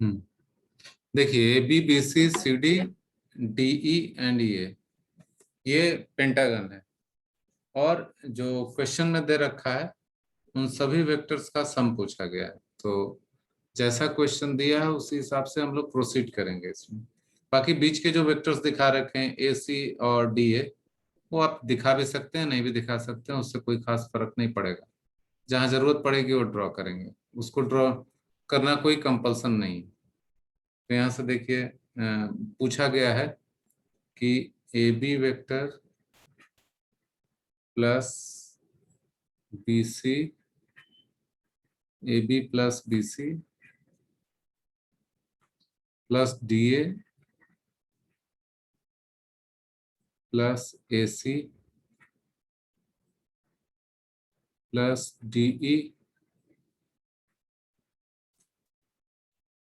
हम्म देखिए, A B B C C D D E and ये pentagon है, और जो क्वेश्चन में दे रखा है उन सभी वेक्टर्स का सम पूछा गया है। तो जैसा क्वेश्चन दिया है उसी हिसाब से हम लोग प्रोसीड करेंगे इसमें। बाकी बीच के जो वेक्टर्स दिखा रखे हैं ए सी और डी ए, वो आप दिखा भी सकते हैं, नहीं भी दिखा सकते हैं, उससे कोई खास फर्क नहीं पड़ेगा। जहां जरूरत पड़ेगी वो ड्रॉ करेंगे, उसको ड्रॉ करना कोई कंपल्सन नहीं है। तो यहाँ से देखिए, पूछा गया है कि A B vector plus B C, A B plus B C plus D A plus A C plus D E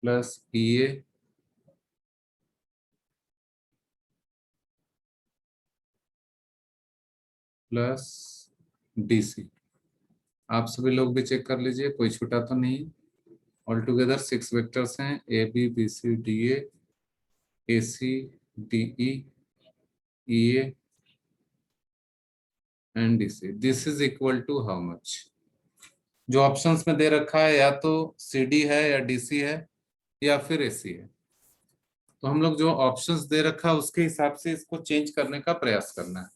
plus E A plus D C. आप सभी लोग भी चेक कर लीजिए, कोई छूटा तो नहीं। ऑल टुगेदर 6 वेक्टर्स हैं, A B B C D A C D E A and D C. This is equal to how much? जो ऑप्शंस में दे रखा है या तो सी डी है या डी सी है या फिर ए सी है। तो हम लोग जो ऑप्शंस दे रखा है उसके हिसाब से इसको चेंज करने का प्रयास करना है।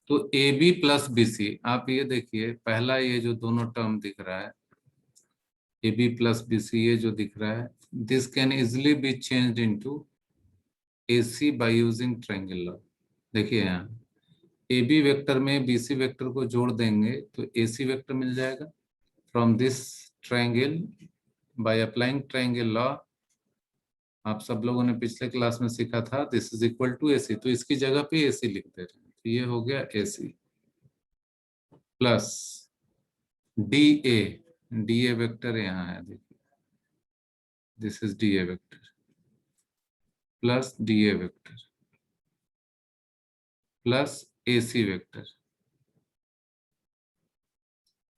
तो A B plus B C, आप ये देखिए, पहला ये जो दोनों टर्म दिख रहा है A B plus B C, ये जो दिख रहा है, this can easily be changed into A C by using triangle law. देखिए यहाँ ए बी वेक्टर में बी सी वेक्टर को जोड़ देंगे तो ए सी वेक्टर मिल जाएगा from this triangle by applying triangle law. आप सब लोगों ने पिछले क्लास में सीखा था, this is equal to A C, तो इसकी जगह पे ए सी लिख दे रहे हैं, तो ये हो गया A C plus D A. D A vector यहाँ है, देखिए this is D A vector plus D A vector plus A C vector.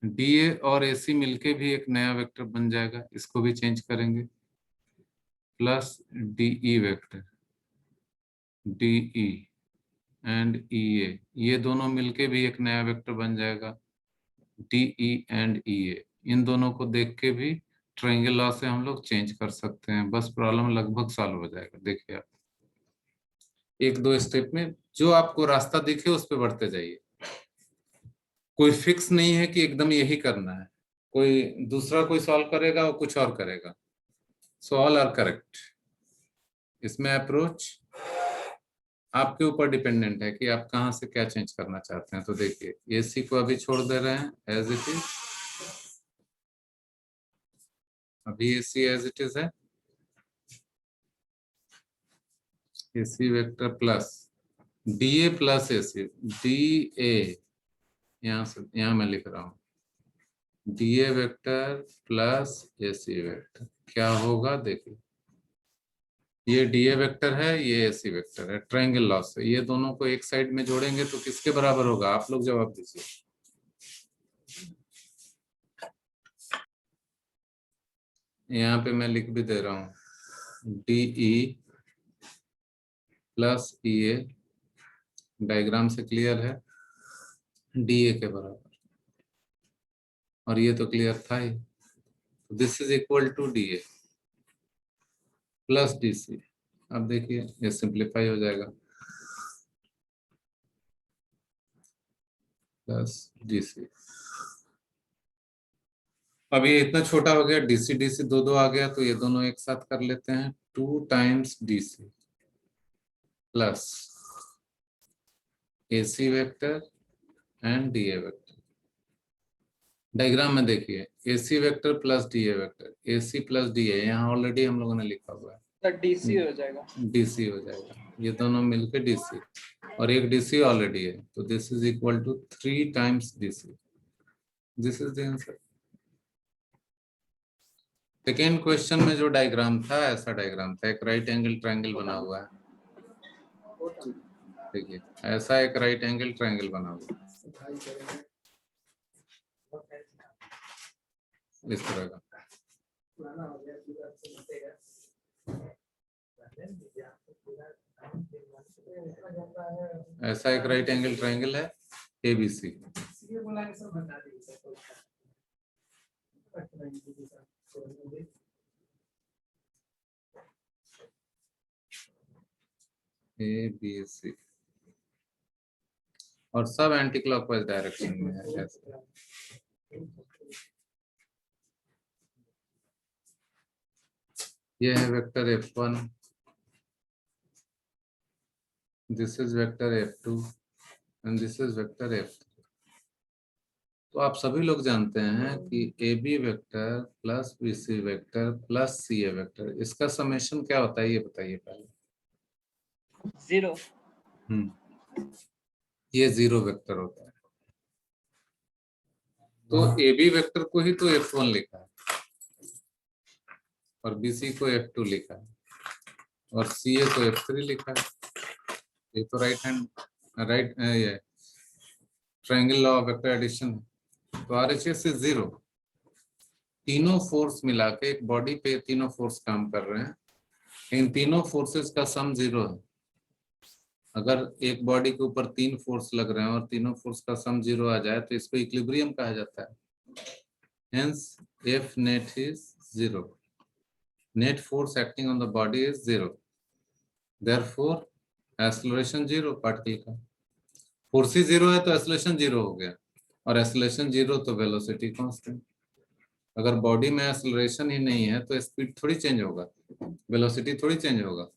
D A और ए सी मिलके भी एक नया वेक्टर बन जाएगा, इसको भी चेंज करेंगे, plus D E vector D E and E A, ये दोनों मिलके भी एक नया वेक्टर बन जाएगा डी ई एंड ई ए। इन दोनों को देख के भी ट्रायंगल लॉ से हम लोग चेंज कर सकते हैं, बस प्रॉब्लम लगभग सॉल्व हो जाएगा। देखिए आप एक दो स्टेप में जो आपको रास्ता दिखे उस पर बढ़ते जाइए। कोई फिक्स नहीं है कि एकदम यही करना है, कोई दूसरा कोई सॉल्व करेगा और कुछ और करेगा, सो ऑल आर करेक्ट। इसमें अप्रोच आपके ऊपर डिपेंडेंट है कि आप कहाँ से क्या चेंज करना चाहते हैं। तो देखिए एसी को अभी छोड़ दे रहे हैं एज इट इज, अभी एसी एज इट इज है, AC vector plus D A plus AC D A, यहाँ से यहाँ मैं लिख रहा हूँ D A vector plus AC vector क्या होगा। देखिए ये डी ए वेक्टर है, ये एसी वेक्टर है, ट्रायंगल लॉ से ये दोनों को एक साइड में जोड़ेंगे तो किसके बराबर होगा, आप लोग जवाब दीजिए। यहाँ पे मैं लिख भी दे रहा हूँ D E plus E A, diagram से क्लियर है, डी ए के बराबर, और ये तो क्लियर था ही। This is equal to D A plus D C. अब देखिए ये सिंप्लीफाई हो जाएगा, प्लस डी सी। अब ये इतना छोटा हो गया, डीसी डीसी दो दो आ गया, तो ये दोनों एक साथ कर लेते हैं, 2 times DC plus AC vector and D A vector. Diagram में देखिए AC vector plus D A vector, AC plus D ए, यहाँ ऑलरेडी हम लोगों ने लिखा हुआ है, डीसी हो जाएगा, डीसी हो जाएगा, ये दोनों मिलकर डीसी, और एक डीसी ऑलरेडी है, तो this is equal to 3 times DC. This is the answer. Second question में जो डायग्राम था ऐसा डायग्राम था, एक राइट एंगल ट्रायंगल बना हुआ है, देखिए ऐसा एक राइट एंगल ट्रायंगल बना हुआ है इस तरह का। ऐसा एक राइट एंगल ट्राइंगल है ABC। ABC और सब एंटी क्लॉकवाइज डायरेक्शन में है ऐसे। ये है vector F1, this is vector F2 and this is vector F3। तो आप सभी लोग जानते हैं कि AB vector plus BC vector plus CA vector, इसका समेशन क्या होता है ये बताइए पहले। 0। ये 0 वेक्टर होता है। तो AB वेक्टर को ही तो F1 लिखा है और BC को F2 लिखा है और CA को F3 लिखा है। ये तो राइट ये triangle law of vector addition है। तो RHS इज 0। तीनों फोर्स मिला के एक बॉडी पे तीनों फोर्स काम कर रहे हैं, इन तीनों फोर्सेस का सम 0 है। अगर एक बॉडी के ऊपर 3 फोर्स लग रहे हैं और तीनों फोर्स का सम 0 आ जाए तो इसको इक्विलिब्रियम कहा जाता है। Hence F net is 0. Net force acting on the body is 0. Therefore acceleration 0 particle का। फोर्स ही 0 है तो एक्सेलरेशन 0 हो गया, और एक्सेलरेशन 0 तो वेलोसिटी कांस्टेंट। अगर बॉडी में एक्सेलरेशन ही नहीं है तो स्पीड थोड़ी चेंज होगा, वेलोसिटी थोड़ी चेंज होगा।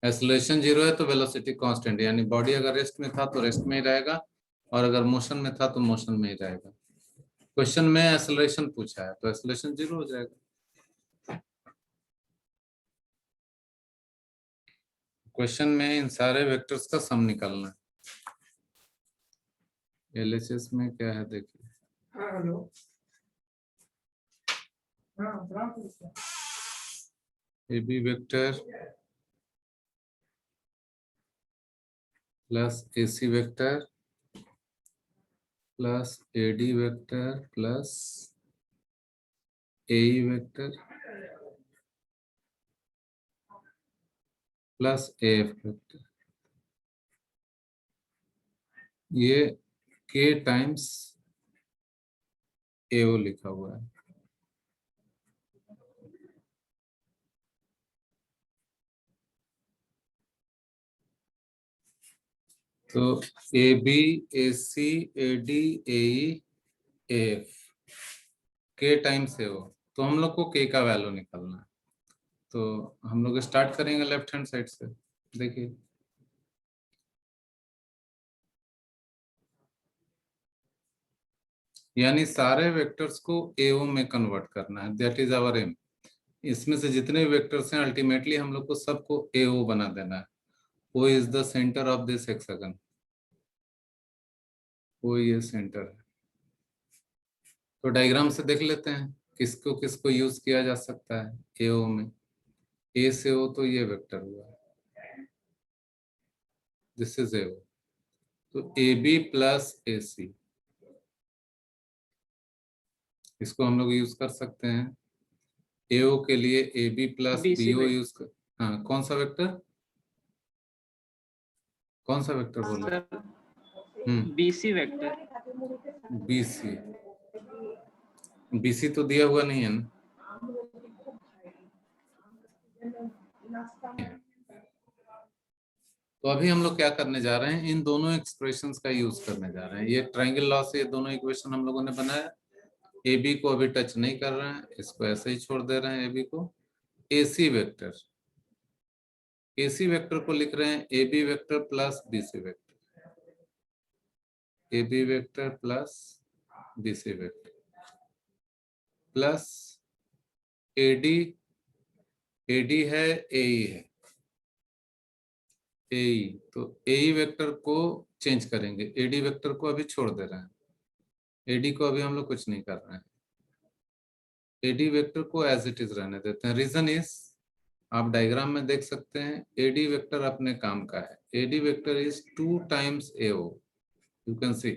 एक्सेलरेशन 0 है तो वेलोसिटी कांस्टेंट, यानी बॉडी अगर रेस्ट में था तो रेस्ट में ही रहेगा और अगर मोशन में था तो मोशन में ही रहेगा। क्वेश्चन में एक्सेलरेशन पूछा है तो एक्सेलरेशन 0 हो जाएगा। क्वेश्चन में इन सारे वेक्टर्स का सम निकालना है। LHS में क्या है देखिए। AB vector plus AC vector plus AD vector plus AE vector plus AF vector, ये K टाइम्स AO लिखा हुआ है। तो AB AC AD AE AF K times AO, तो हम लोग को K का वैल्यू निकालना है। तो हम लोग स्टार्ट करेंगे लेफ्ट हैंड साइड से। देखिए यानी सारे वेक्टर्स को AO में कन्वर्ट करना है, दैट इज आवर एम। इसमें से जितने वेक्टर्स हैं अल्टीमेटली हम लोग को सबको AO बना देना है। O is the centre of this hexagon, O ये सेंटर है। तो डायग्राम से देख लेते हैं किसको किसको यूज किया जा सकता है AO में। A से O तो ये वेक्टर हुआ है, दिस इज AO। तो AB प्लस AC इसको हम लोग यूज कर सकते हैं। AO के लिए AB प्लस BO यूज कर। हाँ कौन सा वेक्टर, कौन सा वेक्टर बोलो। BC vector. BC तो दिया हुआ नहीं है ना। तो अभी हम लोग क्या करने जा रहे हैं, इन दोनों एक्सप्रेशंस का यूज करने जा रहे हैं। ये ट्रायंगल लॉ से ये दोनों इक्वेशन हम लोगों ने बनाया। AB को अभी टच नहीं कर रहे हैं, इसको ऐसे ही छोड़ दे रहे हैं AB को। AC वेक्टर, AC वेक्टर को लिख रहे हैं AB vector plus BC vector, AB vector plus BC vector plus AD है AE है AE, तो AE वेक्टर को चेंज करेंगे, AD वेक्टर को अभी छोड़ दे रहे हैं, AD को अभी हम लोग कुछ नहीं कर रहे हैं, AD वेक्टर को एज इट इज रहने देते हैं। रीजन इज आप डायग्राम में देख सकते हैं AD वेक्टर अपने काम का है। AD vector is 2 times AO, you can see.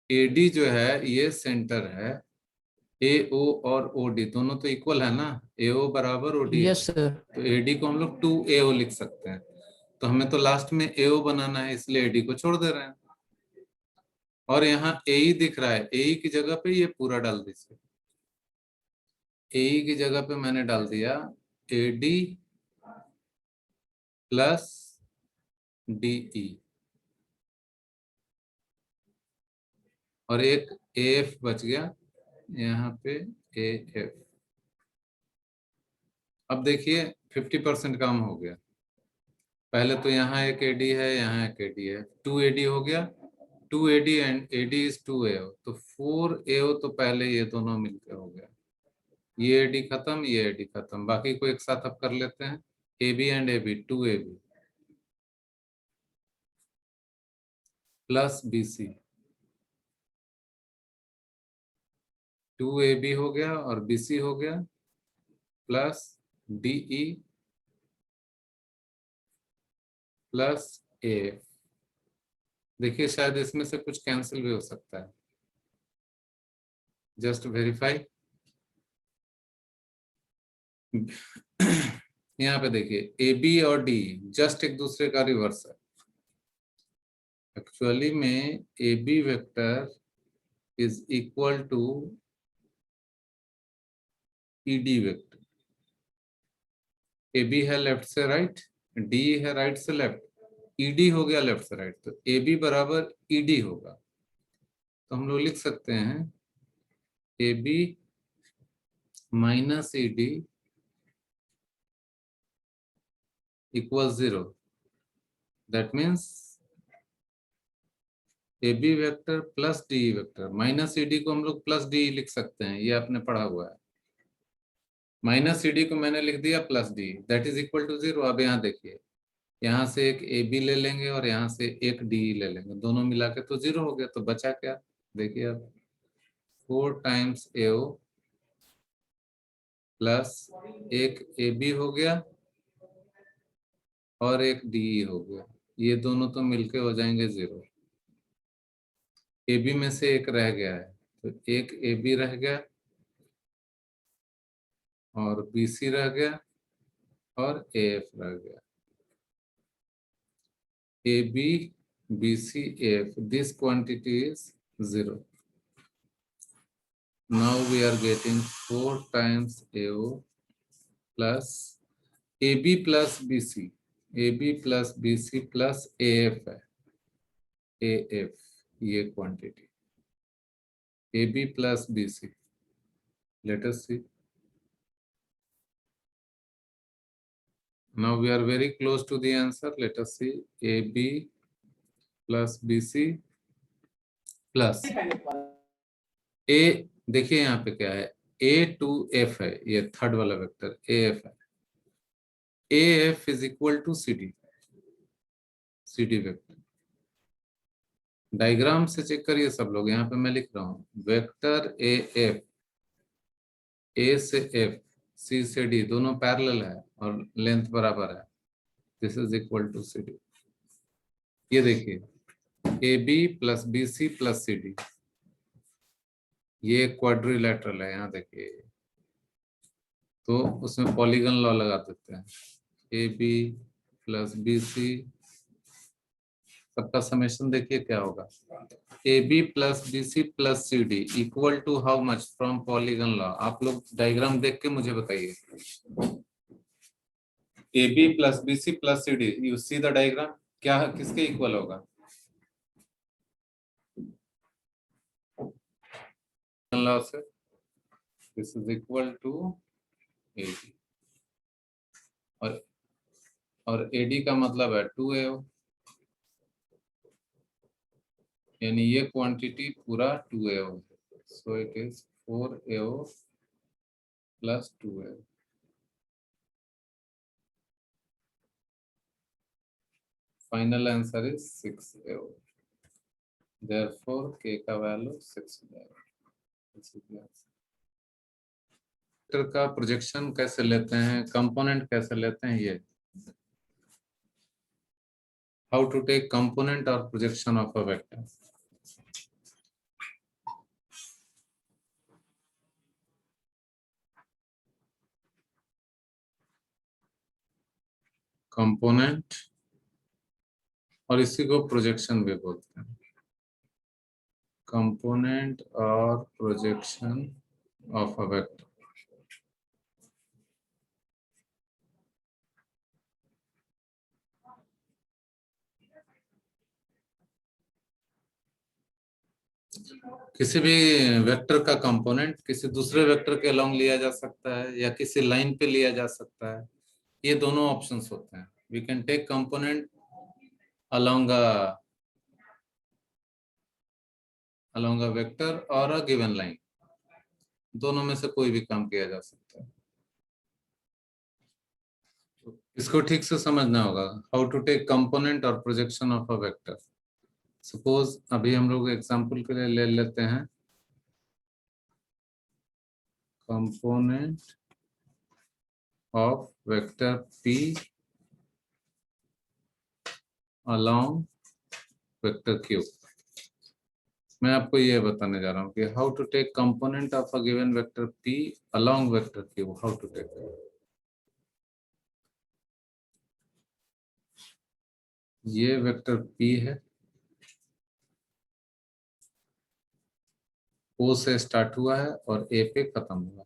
AD जो है ये सेंटर है, ए ओ और ओ डी दोनों तो इक्वल है ना, ए ओ बराबर ओ डी है, यस सर। तो ए डी को हम लोग 2AO लिख सकते हैं। तो हमें तो लास्ट में AO बनाना है, इसलिए AD को छोड़ दे रहे हैं। और यहाँ AE दिख रहा है, AE की जगह पे ये पूरा डाल दीजिए। AE की जगह पे मैंने डाल दिया AD प्लस DE और एक AF बच गया यहाँ पे AF। अब देखिए 50% काम हो गया। पहले तो यहाँ एक AD है, यहाँ एक AD है, 2AD हो गया, 2AD and AD is 2AO, तो 4AO तो पहले ये दोनों मिलकर हो गया। ये AD खत्म, ये AD खत्म, बाकी को एक साथ अब कर लेते हैं। AB and AB 2AB plus BC 2AB हो गया और BC हो गया प्लस DE प्लस AF। देखिए शायद इसमें से कुछ कैंसिल भी हो सकता है, जस्ट वेरीफाई। यहाँ पे देखिए AB और DE जस्ट एक दूसरे का रिवर्स है। एक्चुअली में AB vector is equal to ED vector. AB है लेफ्ट से राइट, DE है राइट से लेफ्ट, ED हो गया लेफ्ट से राइट, तो AB बराबर ED होगा। तो हम लोग लिख सकते हैं AB minus ED equal 0। That means AB vector plus DE vector, minus ED को हम लोग प्लस DE लिख सकते हैं, ये आपने पढ़ा हुआ है। माइनस CD को मैंने लिख दिया plus DE, that is equal to 0। अब यहाँ देखिए, यहाँ से एक AB ले लेंगे और यहाँ से एक DE ले लेंगे, दोनों मिला के तो 0 हो गया, तो बचा क्या? देखिए अब 4 टाइम्स AO प्लस एक AB हो गया और एक DE हो गया, ये दोनों तो मिलके हो जाएंगे 0। AB में से एक रह गया है, तो एक AB रह गया और BC रह गया और AF रह गया। AB, BC, AF, this quantity is 0. Now we are getting 4 times AO plus AB plus BC, AB plus BC plus AF है, AF ये quantity, AB plus BC. Let us see. Now we are very close to the answer. Let us see. AB plus BC plus A, देखिए यहाँ पे क्या है, A2F है, ये third वाला वेक्टर AF है। AF is equal to CD, CD vector. Diagram से चेक करिए सब लोग, यहाँ पे मैं लिख रहा हूँ वेक्टर AF, A से F, C से D दोनों पैरेलल है और लेंथ बराबर है, this is equal to CD। ये देखिए AB plus BC plus CD, ये क्वाड्रिलेटरल है, यहाँ देखिए, तो उसमें पॉलीगन लॉ लगा देते हैं। AB प्लस BC, सबका समेशन देखिए क्या होगा, AB plus BC plus CD equal to how much from polygon law. आप लोग डायग्राम देख के मुझे बताइए। AB plus BC plus CD, you see the diagram, क्या किसके इक्वल होगा? लॉ से this is equal to AB और AD का मतलब है 2AO, यानी ये क्वांटिटी पूरा 2AO है, so it is 4AO plus 2AO। Final answer is 6AO, therefore K का वैल्यू 6 हो जाएगा। वेक्टर का प्रोजेक्शन कैसे लेते हैं, कंपोनेंट कैसे लेते हैं, ये हाउ टू टेक कंपोनेंट और projection of a vector. Component, और इसी को प्रोजेक्शन भी बोलते हैं, कंपोनेंट और प्रोजेक्शन ऑफ अ वेक्टर। किसी भी वेक्टर का कंपोनेंट किसी दूसरे वेक्टर के अलोंग लिया जा सकता है या किसी लाइन पे लिया जा सकता है। ये दोनों ऑप्शंस होते हैं। We can take component along a vector और अ गिवन लाइन, दोनों में से कोई भी काम किया जा सकता है। इसको ठीक से समझना होगा, हाउ टू टेक कंपोनेंट और projection of a vector. Suppose अभी हम लोग एग्जांपल के लिए ले लेते हैं component of vector p along vector q। मैं आपको ये बताने जा रहा हूँ कि how to take component of a given vector p along vector q, how to take. ये वेक्टर p है, o से स्टार्ट हुआ है और a पे खत्म हुआ,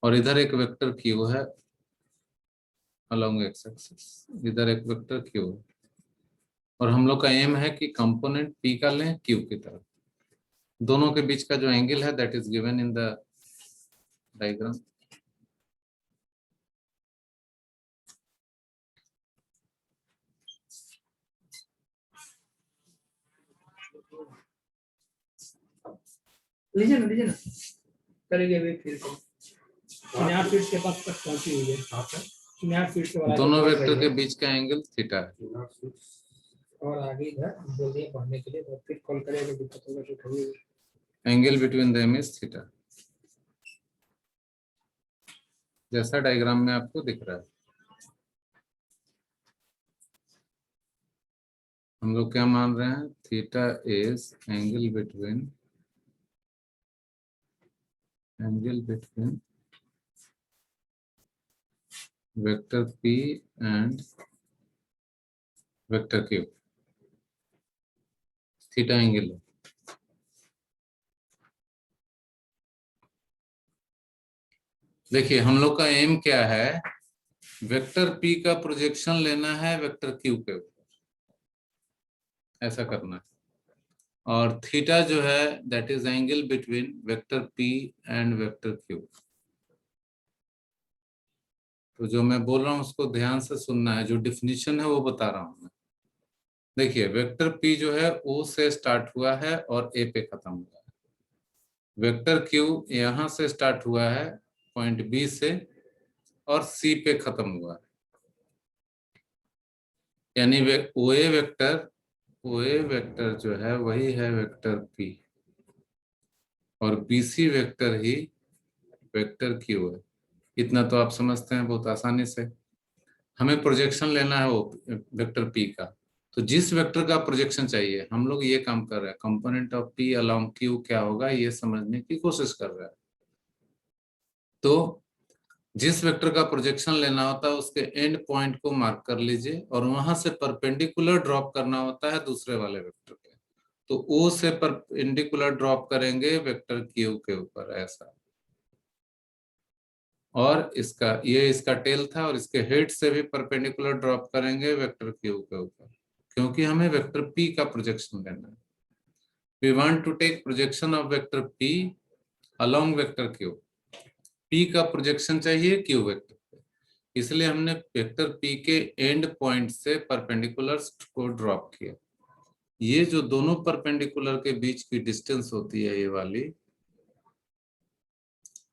और इधर एक वेक्टर q है along x एक्सिस, इधर एक वेक्टर q है, और हम लोग का एम है कि कंपोनेंट p का लें q की तरफ। दोनों के बीच का जो एंगल है that is given in the diagram. लीजिए ना करेंगे अभी फिर 50 फीट के पास तक पहुंची हुई है। 50 फीट के बराबर दोनों बढ़ वेक्टर रही के है। बीच का एंगल थीटा है। और आगे इधर बोल दिए पढ़ने के लिए, तो फिर कॉल करेंगे, दिक्कत होगा तो उठाइए। Angle between them is theta, जैसा डायग्राम में आपको दिख रहा है। हम लोग क्या मान रहे हैं, theta is angle between vector p and vector q, theta angle है। देखिए हम लोग का एम क्या है, वेक्टर p का प्रोजेक्शन लेना है वेक्टर q के ऊपर, ऐसा करना है। और थीटा जो है that is angle between vector p and vector q। तो जो मैं बोल रहा हूँ उसको ध्यान से सुनना है, जो डिफिनीशन है वो बता रहा हूँ मैं। देखिए वेक्टर p जो है o से स्टार्ट हुआ है और a पे खत्म हुआ है। वेक्टर q यहाँ से स्टार्ट हुआ है पॉइंट b से और c पे खत्म हुआ है। यानी OA वेक्टर जो है वही है वेक्टर p, और BC वेक्टर ही वेक्टर q है। इतना तो आप समझते हैं बहुत आसानी से। हमें प्रोजेक्शन लेना है वो वेक्टर p का, तो जिस वेक्टर का प्रोजेक्शन चाहिए हम लोग ये काम कर रहे हैं, component of p along q क्या होगा ये समझने की कोशिश कर रहे हैं। तो जिस वेक्टर का प्रोजेक्शन लेना होता है उसके एंड पॉइंट को मार्क कर लीजिए, और वहां से परपेंडिकुलर ड्रॉप करना होता है दूसरे वाले वेक्टर पे। तो O से परपेंडिकुलर ड्रॉप करेंगे वेक्टर Q के ऊपर, ऐसा। और इसका टेल था, और इसके हेड से भी परपेंडिकुलर ड्रॉप करेंगे वेक्टर Q के ऊपर, क्योंकि हमें वेक्टर P का प्रोजेक्शन लेना है। We want to take projection of vector P along vector Q। P का प्रोजेक्शन चाहिए Q वेक्टर पे, इसलिए हमने वेक्टर P के एंड पॉइंट से परपेंडिकुलर्स को ड्रॉप किया। ये जो दोनों परपेंडिकुलर के बीच की डिस्टेंस होती है ये वाली,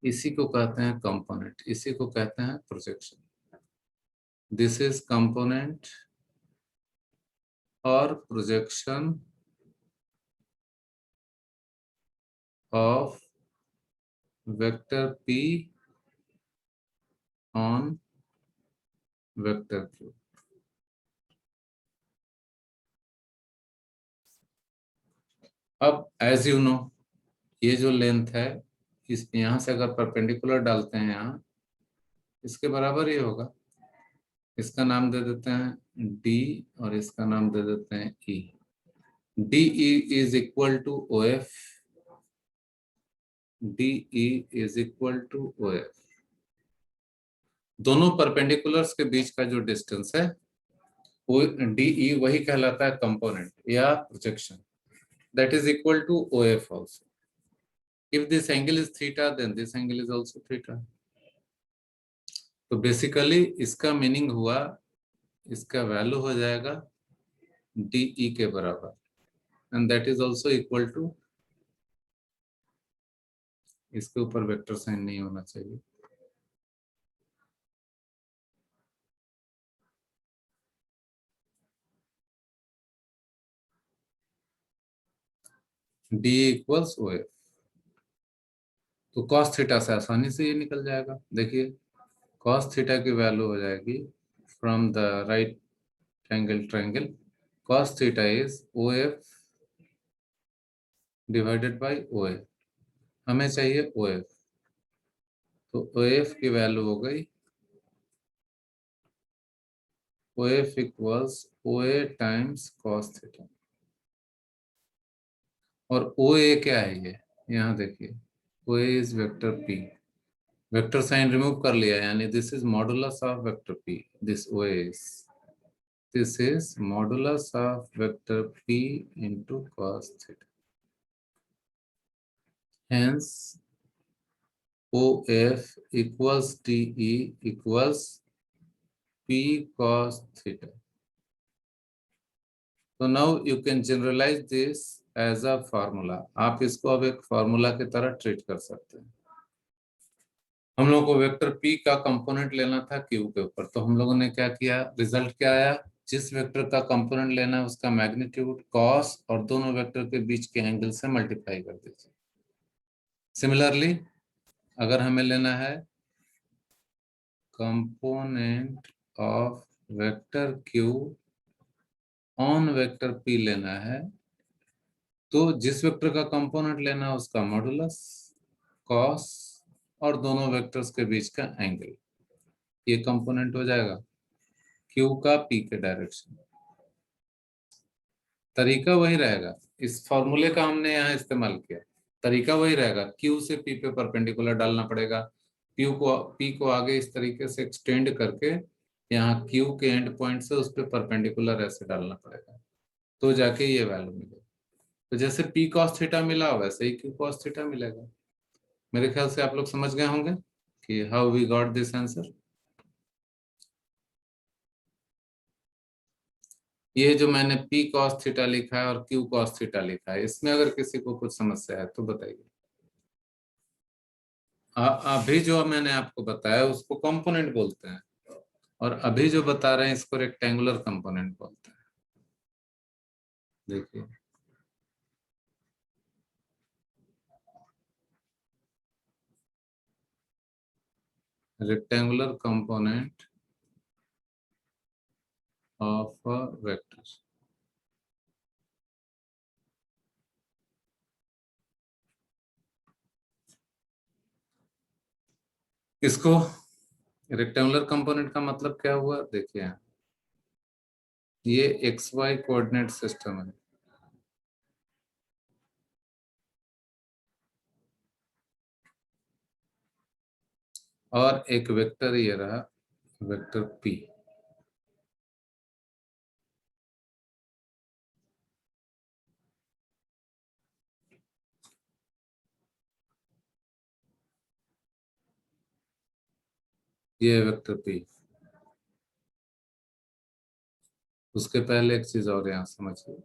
इसी को कहते हैं कंपोनेंट, इसी को कहते हैं प्रोजेक्शन। दिस इज कंपोनेंट और projection of vector P on vector Q। अब एज यू नो ये जो लेंथ है, इस यहाँ से अगर परपेंडिकुलर डालते हैं यहाँ, इसके बराबर ही होगा। इसका नाम दे देते हैं डी और इसका नाम दे देते हैं E. D E is equal to O F, D E is equal to O F. दोनों परपेंडिकुलर्स के बीच का जो डिस्टेंस है वो डी ई वही कहलाता है कंपोनेंट या projection, that is equal to O F also. If this angle is theta then this angle is also theta. तो बेसिकली इसका मीनिंग हुआ, इसका वैल्यू हो जाएगा डी ई के बराबर, and that is also equal to, इसके ऊपर वेक्टर साइन नहीं होना चाहिए, डी इक्वल्स ओ एफ। तो cos थीटा से आसानी से ये निकल जाएगा। देखिए cos थीटा की वैल्यू हो जाएगी from the right angle triangle, cos theta is O F divided by O F. हमें चाहिए ओ एफ, तो ओ एफ की वैल्यू हो गई O F equals O A times cos theta. और ओ ए क्या है ये, यहाँ देखिए O A is vector P, vector sign remove कर लिया, यानी this is modulus of vector P, this oh this is modulus of vector P into cos theta, hence OF equals TE equals P cos theta. So now you can generalize this as a formula. आप इसको अब एक formula की तरह treat कर सकते हैं। हम लोगों को वेक्टर P का कंपोनेंट लेना था Q के ऊपर, तो हम लोगों ने क्या किया, रिजल्ट क्या आया, जिस वेक्टर का कंपोनेंट लेना है उसका मैग्नीट्यूड कॉस और दोनों वेक्टर के बीच के एंगल से मल्टीप्लाई कर दीजिए। सिमिलरली अगर हमें लेना है component of vector Q on vector P लेना है, तो जिस वेक्टर का कंपोनेंट लेना है उसका मॉडुलस कॉस और दोनों वेक्टर्स के बीच का एंगल, ये कंपोनेंट हो जाएगा Q का P के डायरेक्शन। तरीका वही रहेगा, इस फॉर्मूले का हमने यहाँ इस्तेमाल किया, तरीका वही रहेगा, Q से P पे परपेंडिकुलर डालना पड़ेगा, P को आगे इस तरीके से एक्सटेंड करके यहाँ Q के एंड पॉइंट से उस पर परपेंडिकुलर ऐसे डालना पड़ेगा, तो जाके ये वैल्यू मिलेगा। तो जैसे P cos थीटा मिला वैसे ही Q cos थीटा मिलेगा। मेरे ख्याल से आप लोग समझ गए होंगे कि how we got this answer. ये जो मैंने P cos थीटा लिखा है और Q cos थीटा लिखा है, इसमें अगर किसी को कुछ समस्या है तो बताइए। अभी जो मैंने आपको बताया उसको कंपोनेंट बोलते हैं, और अभी जो बता रहे हैं इसको रेक्टेंगुलर कंपोनेंट बोलते हैं। देखिए rectangular component of a vector. इसको रेक्टेंगुलर कंपोनेंट का मतलब क्या हुआ, देखिए ये एक्स वाई कोऑर्डिनेट सिस्टम है, और एक वेक्टर ये रहा वेक्टर P। ये वेक्टर P। उसके पहले एक चीज और यहाँ समझिए,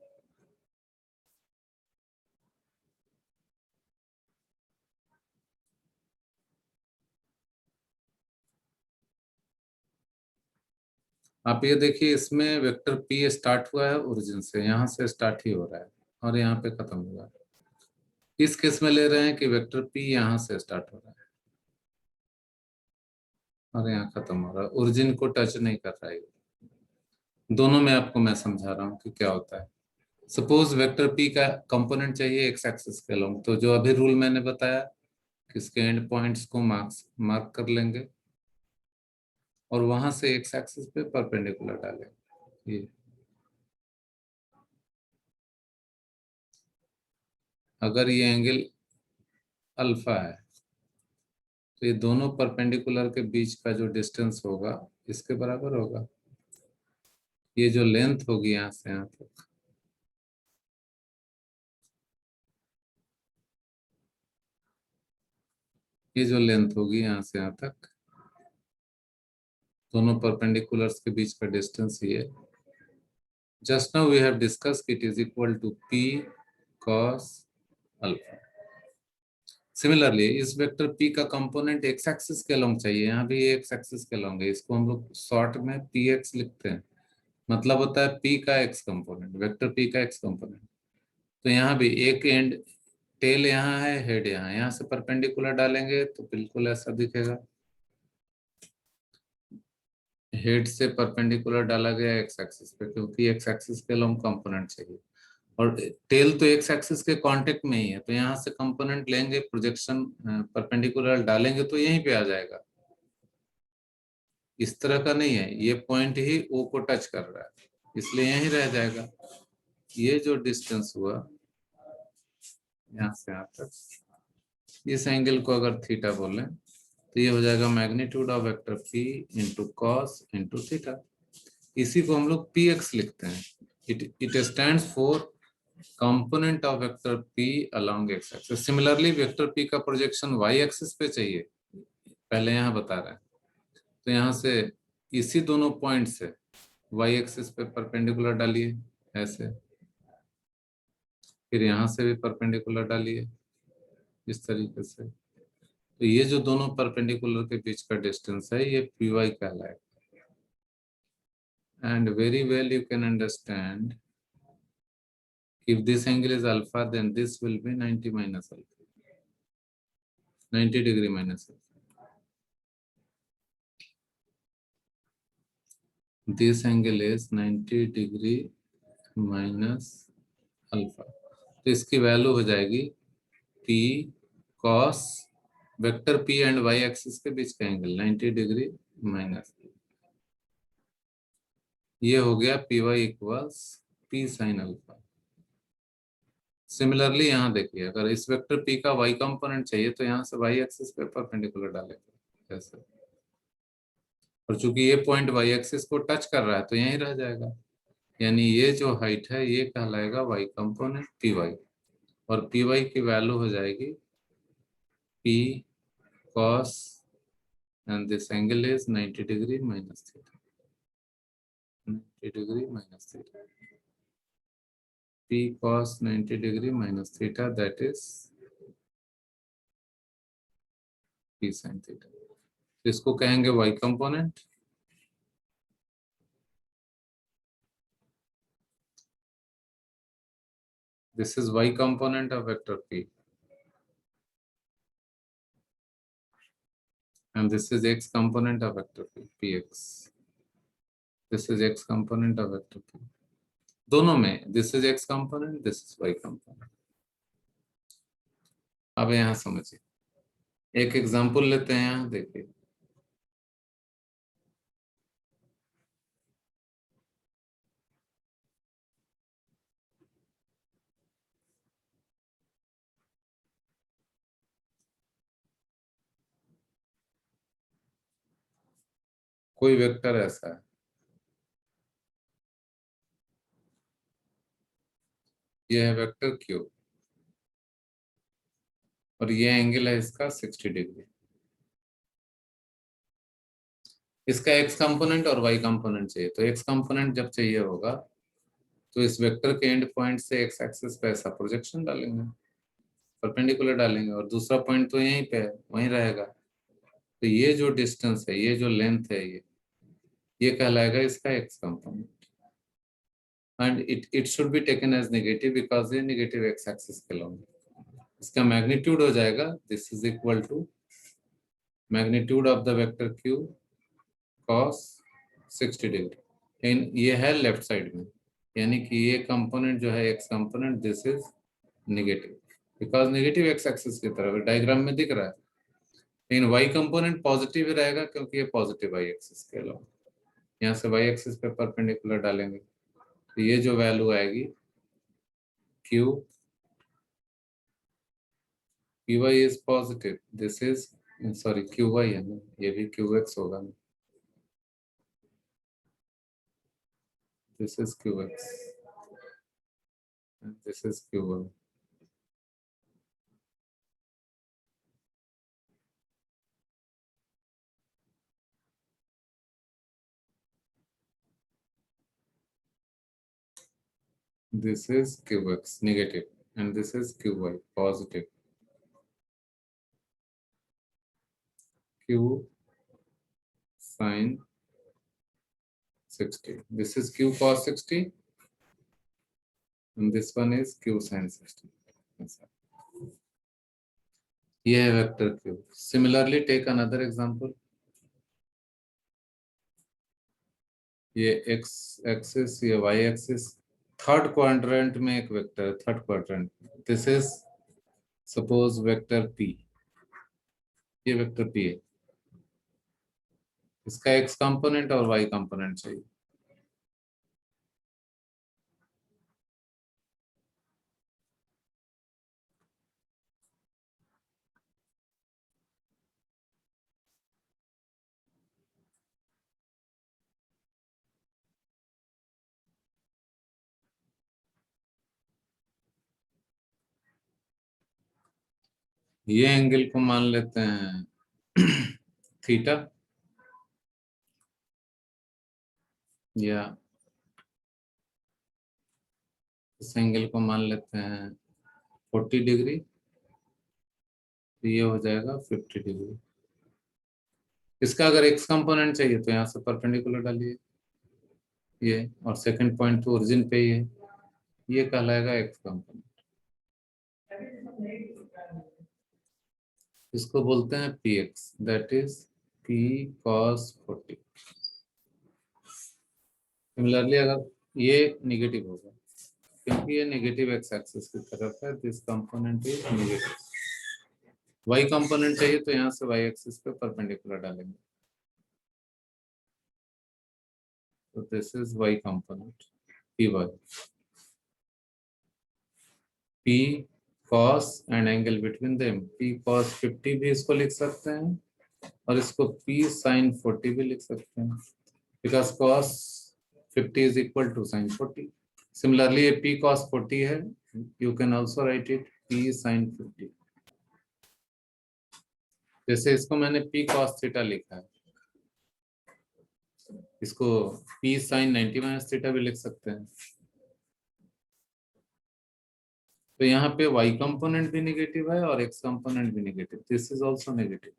आप ये देखिए इसमें वेक्टर P स्टार्ट हुआ है ओरिजिन से, यहाँ से स्टार्ट ही हो रहा है और यहाँ पे खत्म हुआ है। इस केस में ले रहे हैं कि वेक्टर P यहाँ से स्टार्ट हो रहा है और यहाँ खत्म हो रहा है, ओरिजिन को टच नहीं कर रहा है। दोनों में आपको मैं समझा रहा हूँ कि क्या होता है। सपोज वेक्टर P का कंपोनेंट चाहिए एक्स एक्सिस के अलोंग, तो जो अभी रूल मैंने बताया, किसके एंड पॉइंट्स को मार्क कर लेंगे, और वहां से एक्स एक्सिस पे परपेंडिकुलर डालेंगे। ये अगर ये एंगल अल्फा है तो ये दोनों परपेंडिकुलर के बीच का जो डिस्टेंस होगा इसके बराबर होगा। ये जो लेंथ होगी यहाँ से यहाँ तक, ये जो लेंथ होगी यहाँ से यहाँ तक, दोनों परपेंडिकुलर्स के बीच का डिस्टेंस ये है। Just now we have discussed it is equal to p cos alpha. Similarly इस वेक्टर p का कंपोनेंट x एक्सिस के अलोंग चाहिए, यहाँ भी x एक्सिस के अलोंग है, इसको हम लोग शॉर्ट में px लिखते हैं। मतलब होता है p का x कंपोनेंट, वेक्टर p का x कंपोनेंट। तो यहाँ भी एक एंड टेल यहाँ है, हेड यहाँ, यहाँ से परपेंडिकुलर डालेंगे तो बिल्कुल ऐसा दिखेगा। हेड से परपेंडिकुलर डाला गया एक्स एक्सिस पे, क्योंकि एक्स एक्सिस के लॉन्ग कंपोनेंट चाहिए, और टेल तो एक्स एक्सिस के कांटेक्ट में ही है, तो यहाँ से कंपोनेंट लेंगे, प्रोजेक्शन परपेंडिकुलर डालेंगे तो यहीं पे आ जाएगा। इस तरह का नहीं है, ये पॉइंट ही ओ को टच कर रहा है, इसलिए यहीं रह जाएगा। ये जो डिस्टेंस हुआ यहाँ से यहाँ तक, इस एंगल को अगर थीटा बोलें तो ये हो जाएगा magnitude of vector p into cos into theta. इसी को हम लोग px लिखते हैं। It stands for component of vector p along x axis. Similarly vector p का प्रोजेक्शन y एक्सिस पे चाहिए, पहले यहाँ बता रहे हैं, तो यहाँ से इसी दोनों पॉइंट से y एक्सिस पे परपेंडिकुलर डालिए ऐसे, फिर यहाँ से भी परपेंडिकुलर डालिए इस तरीके से। तो ये जो दोनों परपेंडिकुलर के बीच का डिस्टेंस है ये py कहलाएगा। And very well you can understand, if this angle is alpha then this will be 90 minus alpha, 90 degree minus alpha. This angle is 90 degree minus alpha, तो इसकी वैल्यू हो जाएगी p cos vector p and y axis के बीच का angle 90 degree minus, ये हो गया py equals p sin alpha. Similarly यहाँ देखिए, अगर इस वेक्टर p का y कंपोनेंट चाहिए तो यहाँ से y एक्सिस पे परपेंडिकुलर डालेंगे ऐसे, और चूंकि ये पॉइंट y एक्सिस को टच कर रहा है तो यहीं रह जाएगा, यानी ये जो हाइट है ये कहलाएगा y कंपोनेंट py, और py की वैल्यू हो जाएगी p cos and this angle is 90 degree minus theta, 90 degree minus theta, p cos 90 degree minus theta, that is p sin theta। तो इसको कहेंगे y component, this is y component of vector p, and this is x component of vector p, px, this is x component of vector p, दोनों में this is x component, this is y component। अब यहाँ समझिए, एक example लेते हैं, यहाँ देखिए, कोई वेक्टर ऐसा है, यह है वेक्टर q, और ये एंगल है इसका 60 डिग्री। इसका x कंपोनेंट और y कंपोनेंट चाहिए, तो x कंपोनेंट जब चाहिए होगा तो इस वेक्टर के एंड पॉइंट से x एक्सिस पे ऐसा प्रोजेक्शन डालेंगे, परपेंडिकुलर डालेंगे, और दूसरा पॉइंट तो यहीं पे है, वहीं रहेगा। तो ये जो डिस्टेंस है, ये जो लेंथ है, ये कहलाएगा इसका x component, and it should be taken as negative because ये नेगेटिव x एक्सिस के लॉन्ग। इसका मैग्नीट्यूड हो जाएगा, this is equal to magnitude of the vector q cos 60 degree, इन ये है लेफ्ट साइड में, यानी कि ये कंपोनेंट जो है x component, this is negative because negative x axis की तरफ डायग्राम में दिख रहा है। लेकिन y कंपोनेंट पॉजिटिव ही रहेगा क्योंकि ये पॉजिटिव y एक्सिस के अलावा, यहाँ से y एक्सिस पे परपेंडिकुलर डालेंगे तो ये जो वैल्यू आएगी q qy is positive, this is sorry qy है ना, ये भी qx होगा ना, this is qx and this is qy. This is qx negative and this is qy positive. Q sin 60. This is q cos 60 and this one is q sin 60. ये है vector q. Similarly, take another example. ये x axis, ये y axis, third quadrant में एक vector है, third quadrant. This is suppose vector p. ये vector p है, इसका x कंपोनेंट और y कंपोनेंट चाहिए. ये एंगल को मान लेते हैं थीटा, या इस एंगल को मान लेते हैं 40 डिग्री, तो ये हो जाएगा 50 डिग्री. इसका अगर x कंपोनेंट चाहिए तो यहाँ से परपेंडिकुलर डालिए ये, और सेकंड पॉइंट तो ओरिजिन पे ही है, ये कहलाएगा x कंपोनेंट. इसको बोलते हैं px, that is p cos 40. Similarly अगर ये नेगेटिव होगा क्योंकि ये नेगेटिव x एक्सिस की तरफ है, this component is negative. y component चाहिए तो यहाँ से y एक्सिस पे परपेंडिकुलर डालेंगे, तो this is y component py. p cos and angle between them, p cos 50 भी इसको लिख सकते हैं और इसको p sin 40 भी लिख सकते हैं, because cos 50 is equal to sin 40. Similarly, ये p cos 40 है, you can also write it p sin 50. जैसे इसको मैंने p cos थीटा लिखा है, इसको p sin 90 माइनस थीटा भी लिख सकते हैं. तो यहाँ पे y कंपोनेंट भी नेगेटिव है और x कंपोनेंट भी negative, this is also negative.